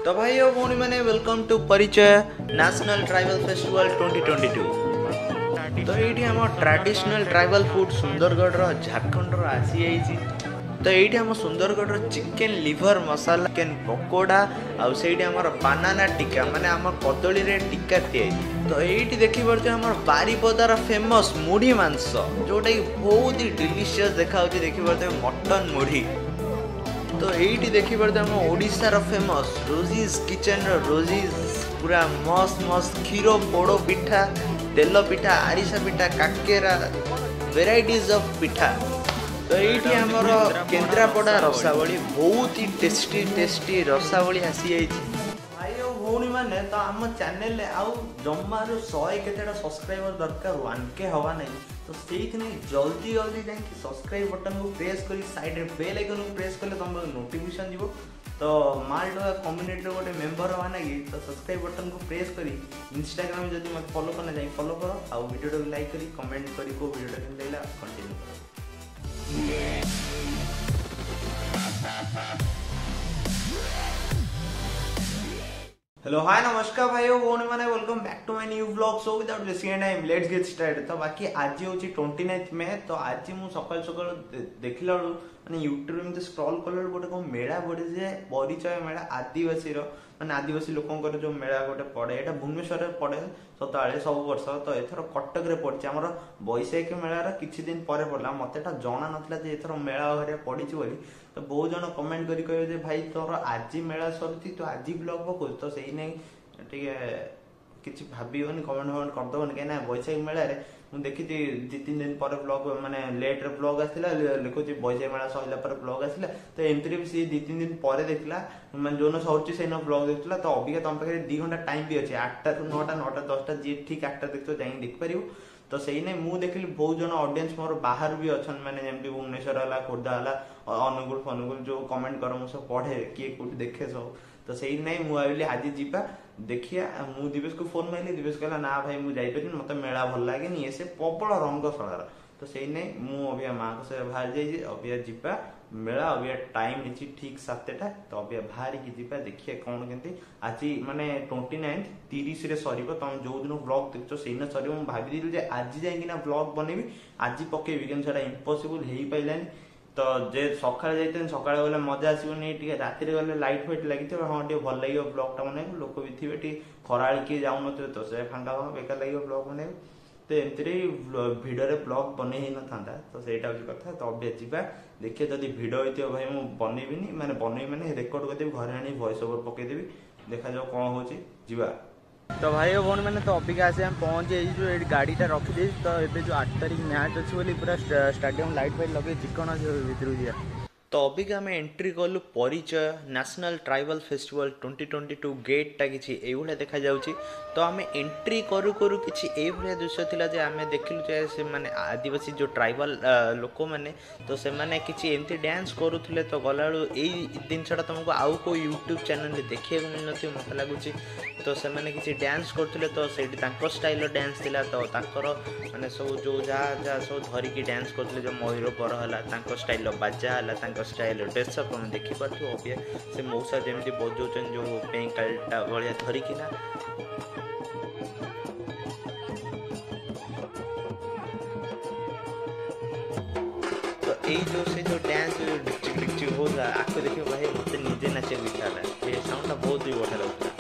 तो भाई और भौणी मैंने वेलकम टू परिचय नेशनल ट्राइबल फेस्टिवल 2022। तो ये आम traditional tribal food Sundargarh Jharkhand आसी जाइए। तो ये आम सुंदरगढ़ चिकेन लिवर मसाला चिकेन पकोड़ा आमर बानाना टिक्का माने आम कदली रे टिक्का तैयारी। तो ये देखिए आम बारिपदार फेमस मुढ़ी मांस जोटा कि बहुत ही डिलीशियस देखा देखिए मटन मुढ़ी। तो ये देखिए आम ओडिशार फेमस रोजीज किचन रोजीज पूरा मस्त मस्त क्षीर पोड़ पिठा तेल पिठा आरिसा पिठा काकेरा वेराइटीज ऑफ पिठा। तो ये आमर केन्द्रापड़ा रसावली बहुत ही टेस्टी टेस्टी रसावली आसी जाइए। भाई और भौणी मैंने तो आम चैनल आउ जमार 100 केतेटा सब्सक्राइबर दरकार 1K हवा नहीं। तो नहीं जल्दी जल्दी जाकि सब्सक्राइब बटन को प्रेस कर साइड में बेल आइकन को प्रेस कले तुम नोटिफिकेशन जीव। तो मालटोगा कम्युनिटी गोटे मेम्बर हवा ना कि तो सब्सक्राइब बटन को प्रेस कर इंस्टाग्राम जब मत फॉलो करना जाए फॉलो कर आउ वीडियो को लाइक करी कमेंट करी को वीडियो केन लेला कंटिन्यू कर। हेलो हाय नमस्कार भाई और भौणी मैंने welcome back to my new vlog. So without wasting time let's get started. तो बाकी आज होची 29 मे। तो आज मु सकाल सकाल देखला माने यूट्यूब में स्क्रॉल कला गोटे को मेला पड़े जे परिचय मेला आदिवासी माने आदिवासी लोकंकर जो मेला गोटे पड़े एटा भुवनेश्वर रे पड़े सताळे सब वर्ष। तो एथर कटक रे पड़छ हमर बैशाखी मेलार किछि दिन परे पड़ला मते एटा जणा नथला जे एथर मेला घरे पड़िछ बोली। तो बहुत जन कमेंट करी कहे जे भाई तोर आज मेला सरुती तो आज ब्लॉग पकोस। तो सही नहीं टिके किछि भाबियोनी कमेंट करदबनी कहीं बैशाखी मेला रे मु देखी 2-3 दिन पर ब्लॉग माने लेट रे ब्लॉग आसला लिखुची बैशाखी मेला सहिला पर ब्लॉग आसला। तो एमती भी सी 2-3 दिन पर देखला माने जोन सरुची से ब्लॉग देखला। तो अबिका तुम पाखे 2 घंटा टाइम भी अच्छे 8टा ରୁ 9टा 9टा 10टा जी ठीक 8टा देखो जाई देख पारियो। तो सही नहीं मु देखली बहुत जन ऑडियंस मोर बाहर भी अच्छन माने जेमती भुवनेश्वर हला खोर्धा हला अनुगुल फनुगुल जो कमेंट कर मु सब पढ़े किए कोठी देखे सब। तो सही नहीं मु आइली आज जीपा देखिया मु दिवेश को फोन माइली दिवेश कहला ना भाई मु जाई परिन मते मेला भल लागे नी से प्रबल रंग सळार। तो सही नहीं मु अबिया मां को से बाहर जाई जे अबिया जीपा मेला अबिया टाइम निची ठीक 7टा। तो अबिया बाहर की जीपा देखिए कौन केंती आज माने 29 30 रे सरीबो। तुम जो दिन ब्लॉग देखछो सेना सरीबो मु भाबी दिलु जे आज जाई कि ना ब्लॉग बनेबी आज पकेबी कि सेटा इम्पॉसिबल हेई पाइलानी। तो जे सकाळे जाइते सकाळे गले मजा आसीबनी टिके राति रे गले लाइट फाइट लागिथे हां टिके भल लागियो ब्लॉग टा बने लोक भी थिबे टी खराळी के जाउ नथे तो से फांका बेकार लागियो ब्लॉग बने। तो एमती भिडियो रे ब्लॉग बने ही न थांदा। तो सेटा होची कथा। तो अबे जीवा देखिए जदी भिडियो होइतियो भाई मु बनेबिनी माने बनेबी माने रिकॉर्ड कर देबी घरे आनी वॉइस ओवर पके देबी देखा जाओ कोन होची जीवा। तो भाई और भौणी मैंने तो अबिका आसे हम पहुंच जाइए जो ये गाड़ीटा रखी दी। तो ये जो 8 तारीख मैच अच्छी बोली पूरा स्टेडियम लाइट फाइट लगे चिकन अच्छे भर दिया। तो अबिका आम एंट्री कलु परिचय नेशनल ट्राइबल फेस्टिवल 2022 गेटा किसी ये देखा जाउची। तो आम एंट्री करू करू किसी ये दृश्य थिला जे आमे देखिलु जे से माने आदिवासी जो ट्राइबल लोक मैंने तो से माने किसी एमती डांस करूथिले। तो गलाळु एई जिनसटा तुमको आउ को यूट्यूब चैनल रे देखिए को मिल नथि मते लागुची। तो से माने किसी डांस करथिले तो सेठी तांको स्टाइल डांस थिला। तो तांकर माने सब जो जा सब धरिकी डांस करथिले जो मयूर पर हला तांको स्टाइल बाजा हला तांको स्टाइल ड्रेसअप तुम देखी पार्थिव अबिया से मौसा जमी बजाउन जो पेंकालटा भाया धरिकीना। तो यही जो से जो डांस डिक्चिक डिक्चिक हो आखो देखिए भाई मत निजे नाचे इच्छा है साउंड बहुत ही बढ़िया लगता।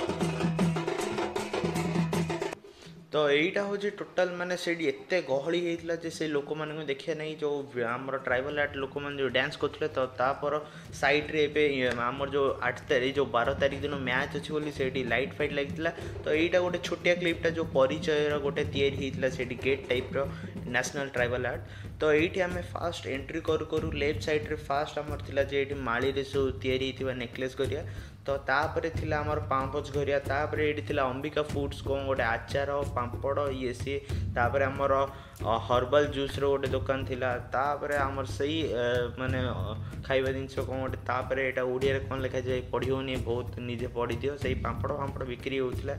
तो यहीटा हूँ टोटाल माने से एते गहली होता जे से लोक माने देखिए नहीं जो आमर ट्राइबल आर्ट लोक मैंने जो डांस करते। तो तापर साइड रे एबे आमर जो 8 तारीख जो 12 तारीख दिन मैच अच्छी बोली से लाइट फाइट लगी। तो यहीटा गोटे छोटिया क्लिपटा जो परिचय गोटे तैयारी होता से गेट टाइप रो नेशनल ट्राइबल आर्ट। तो ये आम फास्ट एंट्री करू करू लेफ्ट साइड रे फास्ट आमर थिला जे माली रे सब तैयारी होता नेकलेस करिया। तो तापरे थिला आमर पांपच घरिया तापरे एठी थिला अंबिका फूड्स को गोटे आचार पांपड़ ये सी तापरे आमर हर्बल जूस रो गोटे दुकान थिला। तापरे आमर सही माने खाइबा जिनस कौन गोटे तापरे एटा ओडिया रे कोन लिखा जाय पढ़ी होनी बहुत निजे पढ़ी दियो सही पांपड़ फांपड़ बिक्री होउथिला।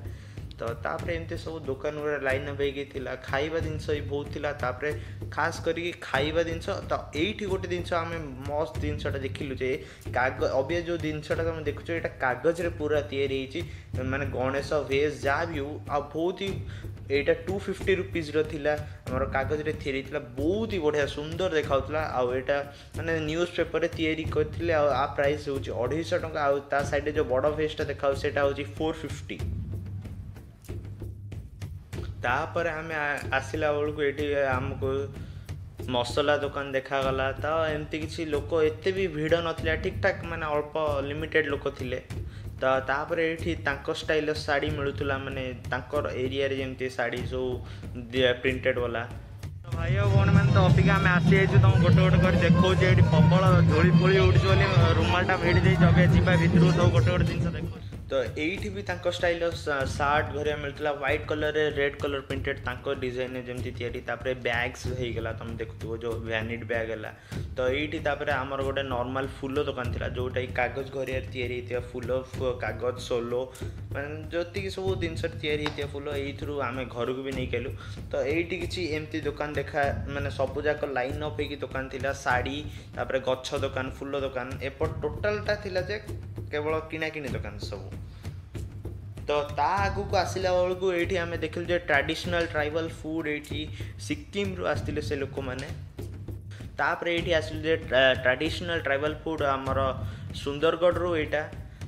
तो तापर एमती सब दुकान गुरा लाइन अप होगी खाइबा जिनस भी बहुत थिला तापर खास करके खाइबा जिनस तो एठी गोटे जिनस आम मस्त जिनसटा देखिलु जे कागज अबिया जो जिनसटा तुम देखुछ ये कागज रे पूरा तैयारी होती माने गणेश भेष जहाँ भी हो आ बहुत ही एटा 250 रुपीज रा आमर कागज रे थेरी थिला बहुत ही बढ़िया सुंदर देखाउतला आ एटा माने न्यूज़ पेपर रे तैयारी करथिले आ प्राइस होची 250 टंका आ ता साइड जो बड़ भेषटा देखाउ सेटा होची 450 तापर आम आसला बेलू ये आमको मसला दुकान देखागला तो एमती किसी लोक एत भी भिड़ ना ठीक ठाक माने अल्प लिमिटेड लोक थिले तो तापर ये स्टाइल शाड़ी मिलूला माने तांकर एरिया रे जमती शाड़ी सब प्रिंटेड वाला भाई भौणी मैंने तो अबिका आम आसी तुम गोटे गोटे कर देखो ये प्रबल धूली फूली उड़ी रुमालटा भिड़ी दे जगह जीवा भितर सब गोटे गोटे जिन देखो तो ये भी स्टाइल सार्ट घर मिलता white colour red colour printed design जमी तैयारी बैग्स होगा तुम देखुव जो वैनिटी बैग है तो ये आमर गोटे नॉर्मल फूल दुकान थी जोटा कागज घर या फूल कागज सोलो मैंने जो सब जिन या फूल ये आम घर को भी नहीं गलु तो ये किसी एमती दुकान देखा मैंने सबू जाक लाइन अप हो दुकान थी शाड़ी तापर गछ दुकान फूल दुकान एपट टोटालटा थिला जे केवल किना किणी दुकान सब तो ता आगु को आसला बेलू ये आम देखिलु जे ट्रेडिशनल ट्राइबल फूड ये सिक्किम रु आसते से लोक मैंने तापर ये आसिल जे ट्रेडिशनल ट्राइबल फूड आमर सुंदरगढ़ रू यहाँ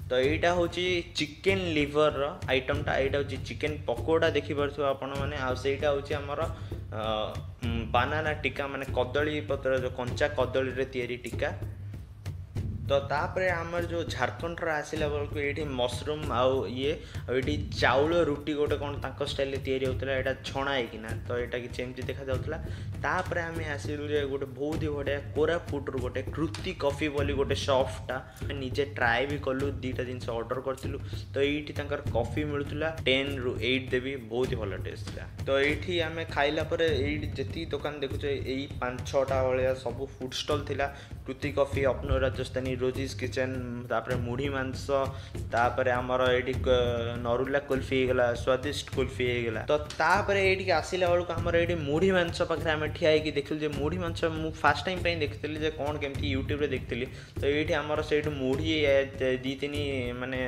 तो यहाँ हूँ चिकेन लिवर आइटमटा यहाँ हूँ चिकेन पकोड़ा देखिपे आपण मैंने आईटा हूँ आमर बानाना टिक्का माने कदली पत्र जो कंचा कदली रे तैयारी टिक्का तो तापर आमर जो झारखंड आसला बेलू ये मशरूम आउ ये चाउल रुटी गोटे कौन तक स्टाइल तैयारी होता है छणा होना तो यहाँ किसी एमती देखा जाऊला तापर आम आसलु गोटे बहुत ही बढ़िया कोरापुट रू गोटे कृति कॉफी बोली गोटे शॉपटा निजे ट्राए भी कलु दुटा जिन ऑर्डर करूँ तो ये कॉफी मिलूला 10 ରୁ 8 देवी बहुत ही भल टेस्ट था तो ये आम खाइला जी दुकान देखुचे यही 5-6टा भाया सब फूड स्टॉल थिला कृति कॉफी अपनो राजस्थानी रोजीज किचन तापर मुढ़ी मांस तापर आमर ये नरुला कुल्फी होगा स्वादिष्ट कुल्फी होगा तो तापर ये आसला बेलू आमर ये मुढ़ी मांस पाखे आम ठिया देखिलु मुढ़ी मांस मुझे फास्ट टाइम देखी कौन केमती यूट्यूब देखी तो ये आमर से मुढ़ी 2-3 माने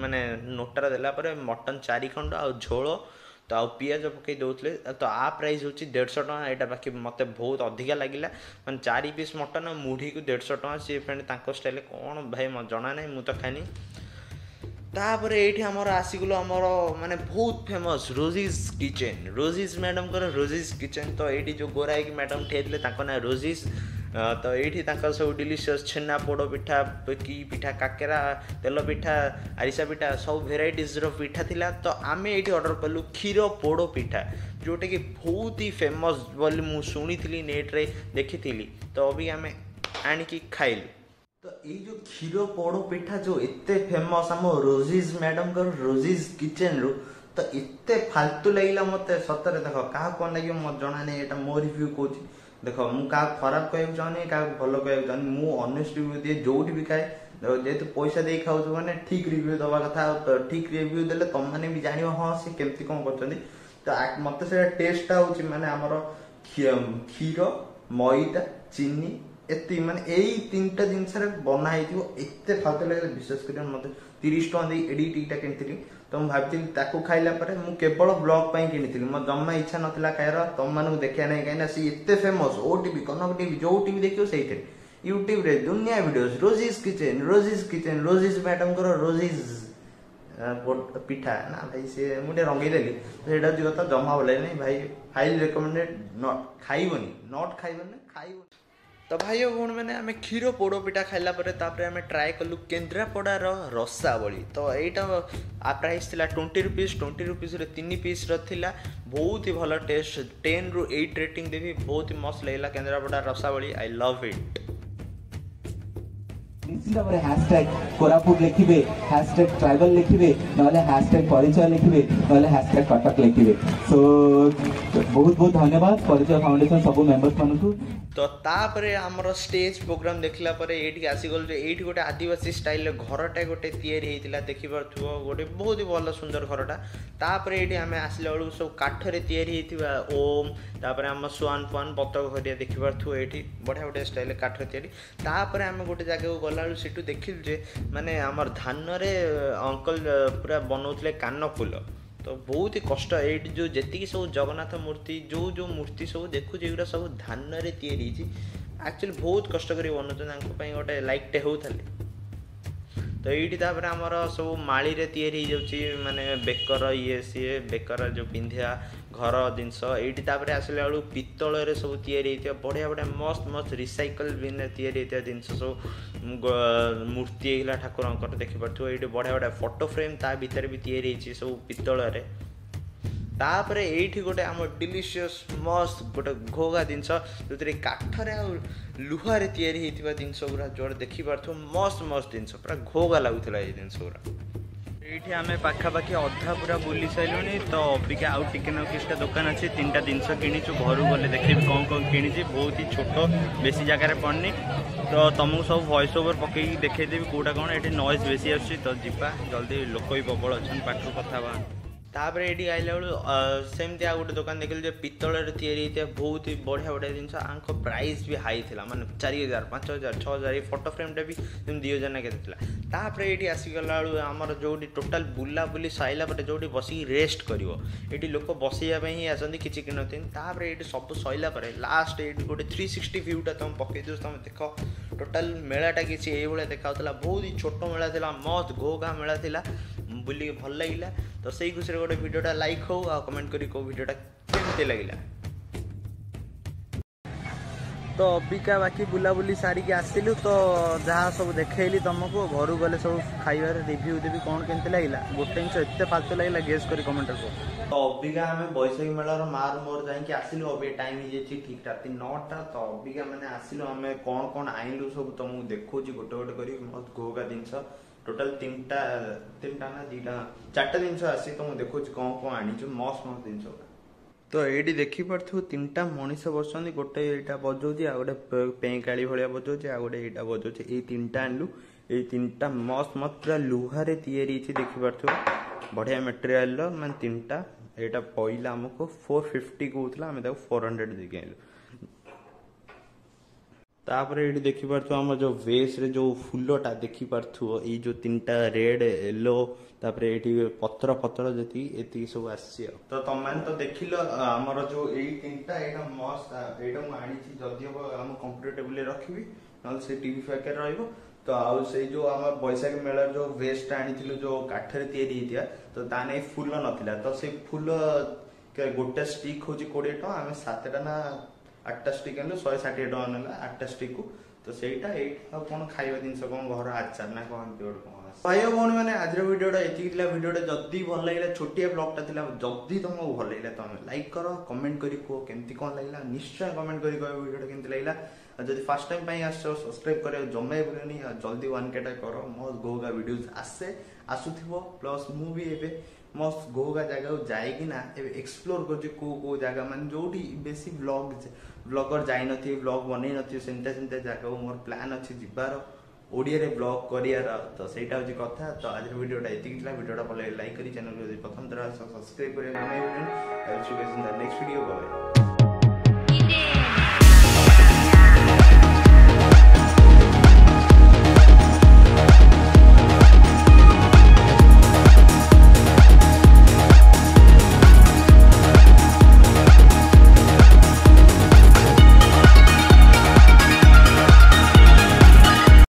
माने नोटार देला मटन 4 खंड आ झोल तो आ पिज पकई दौले तो आ प्राइस हूँ 150 टका यहाँ बाकी मत बहुत अधिका लगे मैं 4 पीस मटन मुढ़ी को 150 टका सी फ्रेंड स्टाइल कौन भाई जना ना मुझे खानी तापर ये आमर आसीगल आमर माने बहुत फेमस रोजीज किचन रोजीज मैडम कर रोजीज किचन तो ये जो गोरा है मैडम ठेले ना रोजीज तो ये सब डिलीशियस छेना पोड़ पिठा की पिठा काकेरा तेल पिठा आरिसा पिठा सब भेराइटीज पिठा थिला तो आम ये ऑर्डर कलु क्षीर पोड़ पिठा जोटा कि बहुत ही फेमस बोली मुझे शुणी नेट रे देखी तो अभी आम आणिकी खाइलु तो ये जो क्षीर पोड़ पिठा जो एते फेमस आम रोजीज मैडम कर रोजीज किचन रू तो एते फालतू लगे मत सतरे देख क्या कौन लगे मत जना नहीं यहाँ मो रिव्यू कौच देख मुझे खराब कहूँ चाहूनी क्या भल कहूँ चाहूनी मुझे ऑनेस्ट रिव्यू दिए जो भी खाए जेहेतु पैसा दे खाऊ मैंने ठीक रिव्यू दवा कथा तो ठीक रिव्यू देले तुम मैंने भी जान हाँ सी केमती कौन कर तो मत से टेस्टा हूँ माने आमर क्षीर मैदा चीनी एति माने यही 3टा जिनस बनाई एत फालतू लगे विशेष कर मत 30 टका दे एडिटा किनी तो मुझे भाभी खाइला मुझे केवल ब्लॉग किनी मो जमा इच्छा नाला खाइर तुम मानक देखा ना कहीं सी एत फेमस ओटीवी कनक टीवी जो टीवी देखियो से यूट्यूब रे दुनिया वीडियोस रोजीज किचन रोजीज मैडम कर रोजीज पिठा ना भाई सी मुझे रंगईदेली तो कथा जमा भल नहीं भाई हाईली रेकमेंडेड नॉट खाइबनी तो भाई भौणी मैंने आम क्षीर पोड़ पिठा खाइला आम ट्राए कलु केन्द्रापड़ार रसावली तो यहाँ आ प्राइस थिला 20 रुपीज 3 पीस रहा बहुत ही भल टेस्ट 10 ରୁ 8 रेटिंग देवी बहुत ही मस्त लगला Kendrapara Rasabali I love it. निश्चित भाव हैशटैग कोरापुट लिखिबे, हैशटैग ट्राइबल लिखिबे, नले हैशटैग परिचय लिखिबे, नले हैशटैग कटक लिखिबे। सो बहुत बहुत धन्यवाद परिचय फाउंडेशन सब मेंबर्स मानकु। तो तापरे आमर स्टेज प्रोग्राम देखला परे एठी आसीगल जे एठी गोटे आदिवासी स्टाइल घरटा गोटे तैयारी हेतिला देखि परथुओ गोटे बहुत ही भल सुंदर घरटा। तापरे एठी आमे आसले बळु सब काठरे तैयारी हेतिबा ओम तापरे हम स्वान फान पतक हरिया देखि परथुओ एठी बढ़िया बढ़िया स्टाइल काठरे तैयारी। तापरे आमे गोटे जगह को गला बळु सेटु देखिल जे माने हमर धान रे अंकल पूरा बनौतले कान फूल। तो बहुत ही कष्ट ये जो जी सब जगन्नाथ मूर्ति जो जो मूर्ति सब देखु एगुरा सब धान रे तैयारी एक्चुअली बहुत कष्ट कर बनाते गोटे लाइकटे होता। तो ये आमर सब माड़ी रे तैयारी माने बेकर ये सी बेकर जो पिंधिया घर जिनस ये आसला बेलू पितल रे सब तैयारी बढ़िया बढ़िया मस्त मस्त रिसाइकल बिन तैयारी जिनस सब मूर्ति है ठाकुर देखी पार्थ ये बढ़िया बढ़िया फोटो फ्रेम ता भीतर भी तैयारी सब पितल रे। तापरे एठी गोटे आम डिलीशियस मस्त गोटे घोगा जिनस जो काठरे आ लुहारे तैयारी होता जिनस गुरा जो देखी पार्थ मस्त मस्त जिनस पूरा घोगा लगुला ये जिनस गुरा। ये आम पाखापाखि अधा पूरा बुली सारे तो अबिका आउ टिके किसटा दुकान अच्छे 3टा जिनस किणीचु घर गले देखी कौन कौन किणी बहुत ही छोट बेसी जगार पड़नी। तो तुमको सब वॉइस ओवर पकई देखदेवी कौटा कौन ये नॉइज बेसी आस तो जीवा जल्दी लोक भी प्रबल अच्छा पाख कथा। तापर ये आइला बेलू सेमती आ गोटे दुकान देखिल पितल या बहुत ही बढ़िया बढ़िया जिन आंक प्राइस भी हाई थी माने 4000 5000 6000 फोटो फ्रेमटा भी 2000 ना केते। ये आसीगला बेलू आमर जो टोटाल बुला बुली साइला जो बसिक रेस्ट कर ये लोक बसैया ही आसती किसी किणती। ये सब सैला लास्ट ये गोटे 360 व्यूटा तुम पकई दो तुम देख टोटाल मेलाटा किसी ये देखा बहुत ही छोट मेला था मस्त घोघा मेला था बुल भल लगे। तो सही खुशी गोटे वीडियोटा लाइक हो आ कमेंट करी को वीडियोटा केमती लगिला। तो अबिका बाकी बुलाबुली सारिकी आसिलु तो जहाँ सब देखली तुमको घर गले सब खाइबार रिव्यू देवी कौन केमती लगिला गोटे जिन एत फालतू लगे गेस करी कमेंट को। तो अबिका आम बैशाखी मेलार मार मोर जाकि आसिलु अभी टाइम हो ठीक रात 9टा। तो अबिका मैंने आसिलु आम कौन कौन आइलु सब तुमको देखो गोटे गोटे कर मत घोगा जिनस टोटाल 3टा ना 2टा 4टा जिनस आसी तुमको देखो कौन कौन आनी मस्त मस्त जिनस। तो ये देखी पार्थ 3टा मनीष बस गोटे यहाँ बजाऊँच आ गए पेकाड़ी भाया बजाऊँच आ गए यहाँ बजाऊँच ये 3टा आणलु ये 3टा मस्त मस्त पूरा लुहारे तैयारी देखी पार्थ बढ़िया मेटेरियल मान 3टा यहाँ पहला आमको 450 कहला आम 400 देके आइलु। तापर ये देखी पार्थ आम जो वेस रे जो फूलटा देखी पार्थ ये जो 3टा रेड येलो तापर ये पत्र पत्र जी सब आसी। तो तुम तो देख लो आमर जो यही 3टा यहाँ मस्त यहाँ मुझे जदि हम कंप्यूटर टेबुल रखी ना से टीवी पाखे रही। तो आउ से जो आम बैशाखी मेला जो वेस्टा आनी जो काठरे तैयारी होता तो ताने फूल नाला तो से फूल गोटे स्टिक हूँ 20 टका आम 7टा ना 8टा स्टिक आनलु 160 टका ना 8टा स्टिक को। तो सहीटा कौन खाଇବା जिनस कौन घर आचार ना कौन भाई भौणी मैंने आज वीडियोटा ये वीडियोटा जदि भल लगे छोटिया ब्लॉगटा था जदि तुमको भल लगे तुम लाइक कर कमेंट करी कह केमती कौन लगे निश्चय कमेंट करी कह वीडियोटा केमती लगे। जदि फर्स्ट टाइम आस सब्सक्राइब कर जमे बुलानी जल्दी 1K कर मस्त घोघा वीडियोज आसुथिबो प्लस मु भी एबे मस्त घोघा जगह जाइकिना एक्सप्लोर कर जगह मान जो बेसी ब्लॉगर जाई नथि ब्लॉग बनै नथि सेंता सेंता जगह मोर प्लान अछि जिबार ओडिया रे ब्लॉग करियार। तो सेटा होची कथा। तो आज वीडियोटा एतिकिला वीडियोटा भले लाइक करी चैनल को प्रथम तरह सब्सक्राइब करिया नै नेक्स्ट वीडियो बाय।